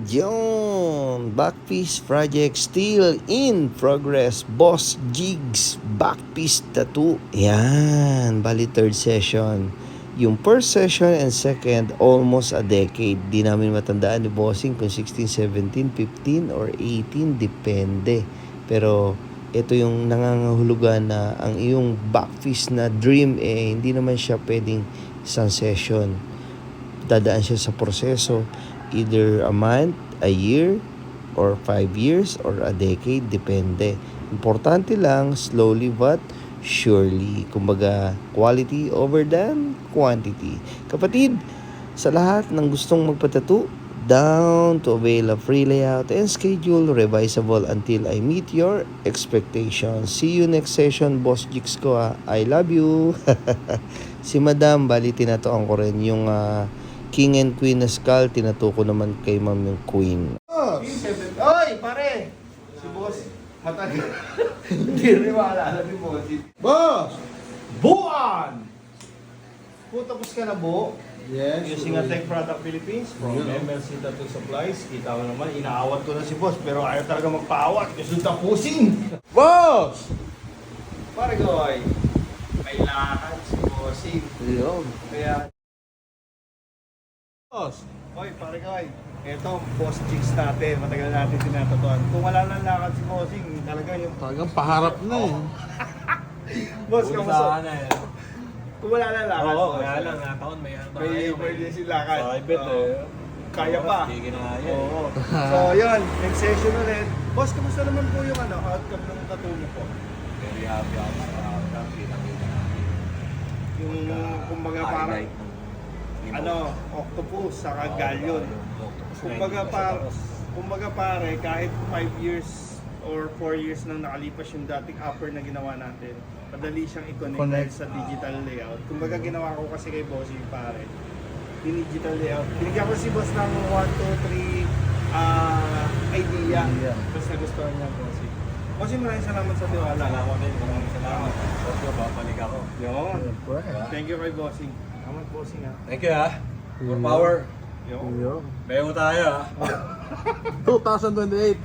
Yun! Backpiece project still in progress. Boss Jigs Backpiece Tattoo. Yan. Bali third session. Yung first session and second, almost a decade. Di namin matandaan ni Bossing kung 16, 17, 15, or 18. Depende. Pero ito yung nangangahulugan na ang iyong backpiece na dream hindi naman siya pwedeng isang session. Dadaan siya sa proseso. Either a month, a year, or 5 years, or a decade, depende. Importante lang, slowly but surely. Kumbaga, quality over than quantity. Kapatid, sa lahat ng gustong magpatattoo, down to avail a free layout and schedule revisable until I meet your expectations. See you next session, Boss Jigs ko. I love you. Si Madam, bali tinatoan ko rin yung King and Queen na skull, tinatuko naman kay Ma'am yung Queen. Oy, pare! Si Boss, matagal. Hindi rin maalala ni Boss. Boss! Buwan! Tapos ka na, Bo? Yes. Using a Tech Product Philippines from MLC Tattoo Supplies. Kita ko naman, inaawat ko na si Boss, pero ayaw talaga magpaawat. Gusto tapusin! Boss! Pare Goy, may lakad si Bossing. Yun. Kaya... Boss! Oy, pare Goy, eto, Boss Jigs natin, matagal natin tinatatuan. Kung wala nang lakad si Bossing, talaga yung... Talagang paharap na eh. Boss, kamusta? Kung wala nang lakad, Oo, kaya lang, nataon may pwede si lakad. Private eh. Kaya pa. Hindi kinaya. Oo. So, yun, next session ulit. Boss, kamusta naman po yung outcome ng tattoo mo po? Very happy ako sa outcome. Kita-kita namin. Yung, kumbaga parang, octopus, saka galleon. Kumbaga pare, kahit 5 years or 4 years nang nakalipas yung dating upper na ginawa natin, madali siyang i-connect sa digital layout. Kumbaga ginawa ko kasi kay Bossy pare, yung digital layout. Binigyan ko si Boss ng 1, 2, 3 idea. Tapos nagustuhan niya Bossy. Bossy, maraming salamat sa tiwala. Salamat din. Maraming salamat. Bossy, babalik ako. Yun. Thank you kay Bossy. Salamat Bossy nga. Thank you ha. For power. Yun. Bayo tayo ha. 2028.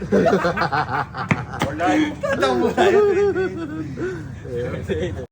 For life. Tatang mo tayo.